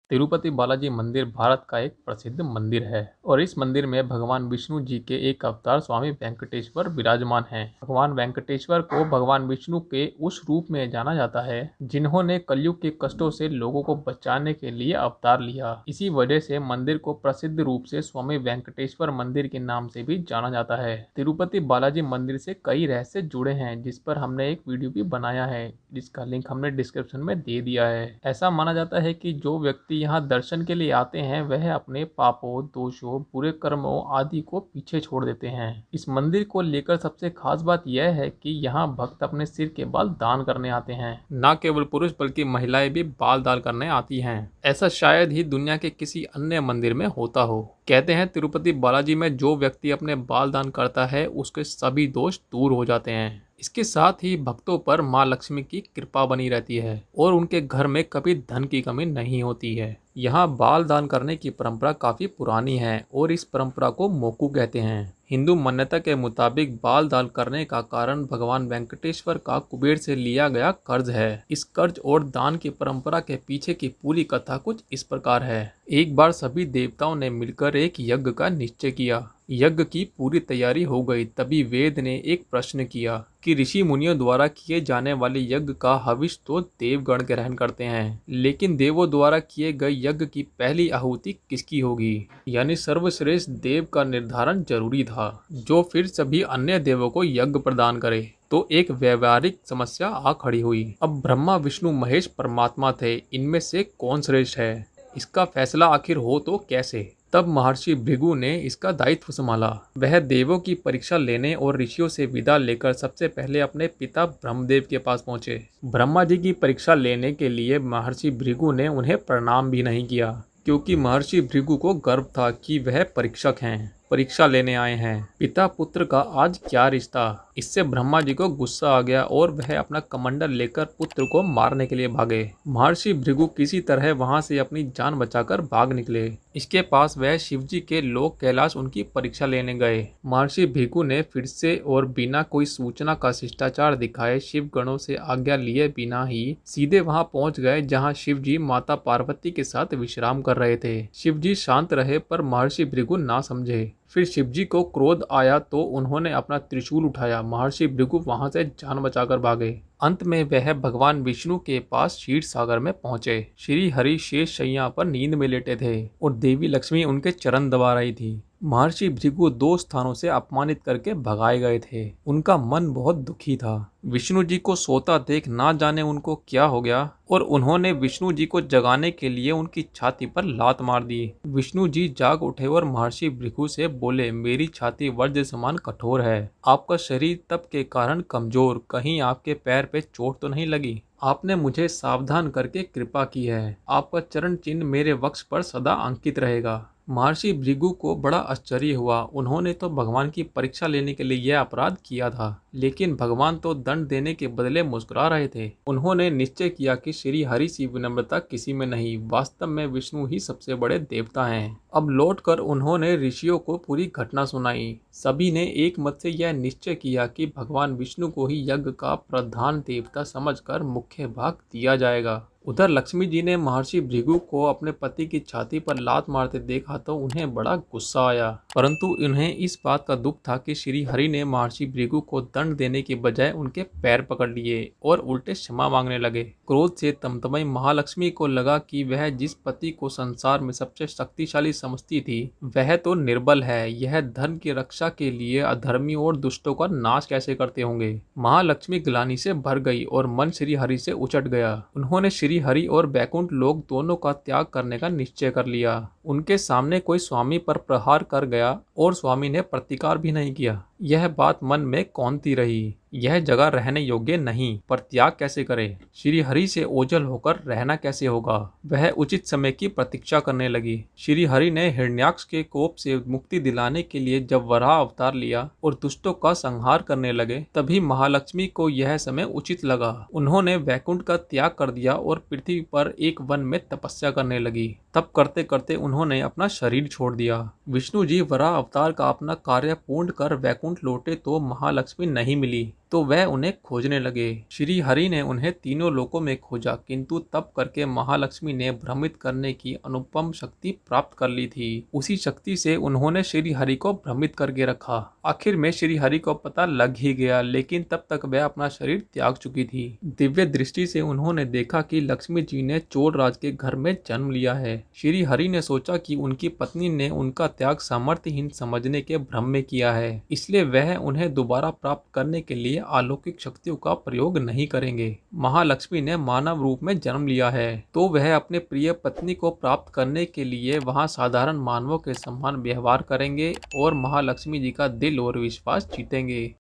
तिरुपति बालाजी मंदिर भारत का एक प्रसिद्ध मंदिर है और इस मंदिर में भगवान विष्णु जी के एक अवतार स्वामी वेंकटेश्वर विराजमान हैं। भगवान वेंकटेश्वर को भगवान विष्णु के उस रूप में जाना जाता है जिन्होंने कलयुग के कष्टों से लोगों को बचाने के लिए अवतार लिया। इसी वजह से मंदिर को प्रसिद्ध रूप से स्वामी वेंकटेश्वर मंदिर के नाम से भी जाना जाता है। तिरुपति बालाजी मंदिर से कई रहस्य जुड़े हैं जिस पर हमने एक वीडियो भी बनाया है, जिसका लिंक हमने डिस्क्रिप्शन में दे दिया है। ऐसा माना जाता है कि जो व्यक्ति यहाँ दर्शन के लिए आते हैं वह अपने पापों, दोषों, बुरे कर्मों आदि को पीछे छोड़ देते हैं। इस मंदिर को लेकर सबसे खास बात यह है कि यहाँ भक्त अपने सिर के बाल दान करने आते हैं। न केवल पुरुष बल्कि महिलाएं भी बाल दान करने आती हैं। ऐसा शायद ही दुनिया के किसी अन्य मंदिर में होता हो। कहते हैं तिरुपति बालाजी में जो व्यक्ति अपने बाल दान करता है उसके सभी दोष दूर हो जाते हैं। इसके साथ ही भक्तों पर मां लक्ष्मी की कृपा बनी रहती है और उनके घर में कभी धन की कमी नहीं होती है। यहाँ बाल दान करने की परंपरा काफी पुरानी है और इस परंपरा को मोकू कहते हैं। हिंदू मान्यता के मुताबिक बाल दान करने का कारण भगवान वेंकटेश्वर का कुबेर से लिया गया कर्ज है। इस कर्ज और दान की परंपरा के पीछे की पूरी कथा कुछ इस प्रकार है। एक बार सभी देवताओं ने मिलकर एक यज्ञ का निश्चय किया। यज्ञ की पूरी तैयारी हो गई, तभी वेद ने एक प्रश्न किया कि ऋषि मुनियों द्वारा किए जाने वाले यज्ञ का हविष्य तो देवगण ग्रहण करते हैं, लेकिन देवों द्वारा किए गए यज्ञ की पहली आहुति किसकी होगी? यानी सर्वश्रेष्ठ देव का निर्धारण जरूरी था, जो फिर सभी अन्य देवों को यज्ञ प्रदान करे। तो एक व्यवहारिक समस्या आ खड़ी हुई। अब ब्रह्मा, विष्णु, महेश परमात्मा थे, इनमें से कौन श्रेष्ठ है? इसका फैसला आखिर हो तो कैसे? तब महर्षि भृगु ने इसका दायित्व संभाला। वह देवों की परीक्षा लेने और ऋषियों से विदा लेकर सबसे पहले अपने पिता ब्रह्मदेव के पास पहुंचे। ब्रह्मा जी की परीक्षा लेने के लिए महर्षि भृगु ने उन्हें प्रणाम भी नहीं किया, क्योंकि महर्षि भृगु को गर्व था कि वह परीक्षक हैं, परीक्षा लेने आए हैं। पिता पुत्र का आज क्या रिश्ता? इससे ब्रह्मा जी को गुस्सा आ गया और वह अपना कमंडल लेकर पुत्र को मारने के लिए भागे। महर्षि भृगु किसी तरह वहां से अपनी जान बचाकर भाग निकले। इसके पास वह शिवजी के लोक कैलाश उनकी परीक्षा लेने गए। महर्षि भृगु ने फिर से और बिना कोई सूचना का शिष्टाचार दिखाए शिव गणों से आज्ञा लिए बिना ही सीधे वहां पहुंच गए जहां शिवजी माता पार्वती के साथ विश्राम कर रहे थे। शिवजी शांत रहे पर महर्षि भृगु ना समझे। फिर शिवजी को क्रोध आया तो उन्होंने अपना त्रिशूल उठाया। महर्षि भृगु वहां से जान बचाकर भागे। अंत में वह भगवान विष्णु के पास क्षीर सागर में पहुंचे। श्री हरि शेष शैया पर नींद में लेटे थे और देवी लक्ष्मी उनके चरण दबा रही थी। महर्षि भृगु 2 स्थानों से अपमानित करके भगाए गए थे। उनका मन बहुत दुखी था। विष्णु जी को सोता देख ना जाने उनको क्या हो गया और उन्होंने विष्णु जी को जगाने के लिए उनकी छाती पर लात मार दी। विष्णु जी जाग उठे और महर्षि भृगु से बोले, मेरी छाती वज्र समान कठोर है, आपका शरीर तप के कारण कमजोर, कहीं आपके पैर पे चोट तो नहीं लगी? आपने मुझे सावधान करके कृपा की है, आपका चरण चिन्ह मेरे वक्ष पर सदा अंकित रहेगा। महर्षि भृगु को बड़ा आश्चर्य हुआ। उन्होंने तो भगवान की परीक्षा लेने के लिए यह अपराध किया था, लेकिन भगवान तो दंड देने के बदले मुस्कुरा रहे थे। उन्होंने निश्चय किया कि श्री हरि की विनम्रता किसी में नहीं, वास्तव में विष्णु ही सबसे बड़े देवता हैं। अब लौटकर उन्होंने ऋषियों को पूरी घटना सुनाई। सभी ने एक मत से यह निश्चय किया कि भगवान विष्णु को ही यज्ञ का प्रधान देवता समझकर मुख्य भाग दिया जाएगा। उधर लक्ष्मी जी ने महर्षि भृगु को अपने पति की छाती पर लात मारते देखा तो उन्हें बड़ा गुस्सा आया, परंतु उन्हें इस बात का दुख था कि श्री हरि ने महर्षि भृगु को दंड देने के बजाय उनके पैर पकड़ लिए और उल्टे क्षमा मांगने लगे। क्रोध से तमतमाई महालक्ष्मी को लगा कि वह जिस पति को संसार में सबसे शक्तिशाली समझती थी वह तो निर्बल है, यह धर्म की रक्षा के लिए अधर्मी और दुष्टों का नाश कैसे करते होंगे। महालक्ष्मी ग्लानि से भर गई और मन श्री हरि से उचट गया। उन्होंने श्री हरि और बैकुंठ लोक दोनों का त्याग करने का निश्चय कर लिया। उनके सामने कोई स्वामी पर प्रहार कर गया और स्वामी ने प्रतिकार भी नहीं किया। यह बात मन में कौंती रही, यह जगह रहने योग्य नहीं, पर त्याग कैसे करे? श्री हरि से ओझल होकर रहना कैसे होगा? वह उचित समय की प्रतीक्षा करने लगी। श्री हरि ने हिरण्याक्ष के कोप से मुक्ति दिलाने के लिए जब वराह अवतार लिया और दुष्टों का संहार करने लगे, तभी महालक्ष्मी को यह समय उचित लगा। उन्होंने वैकुंठ का त्याग कर दिया और पृथ्वी पर एक वन में तपस्या करने लगी। तब करते करते उन्होंने अपना शरीर छोड़ दिया। विष्णु जी वराह अवतार का अपना कार्य पूर्ण कर वैकुंठ लौटे तो महालक्ष्मी नहीं मिली, तो तो वह उन्हें खोजने लगे। श्री हरि ने उन्हें तीनों लोकों में खोजा, किंतु तब करके महालक्ष्मी ने भ्रमित करने की अनुपम शक्ति प्राप्त कर ली थी। उसी शक्ति से उन्होंने श्री हरि को भ्रमित करके रखा। आखिर में श्री हरि को पता लग ही गया, लेकिन तब तक वह अपना शरीर त्याग चुकी थी। दिव्य दृष्टि से उन्होंने देखा कि लक्ष्मी जी ने चोर राज के घर में जन्म लिया है। श्री हरि ने सोचा कि उनकी पत्नी ने उनका त्याग सामर्थ्यहीन समझने के भ्रम में किया है, इसलिए वह उन्हें दोबारा प्राप्त करने के लिए अलौकिक शक्तियों का प्रयोग नहीं करेंगे। महालक्ष्मी ने मानव रूप में जन्म लिया है, तो वह अपने प्रिय पत्नी को प्राप्त करने के लिए वहां साधारण मानवों के समान व्यवहार करेंगे और महालक्ष्मी जी का दिल और विश्वास जीतेंगे।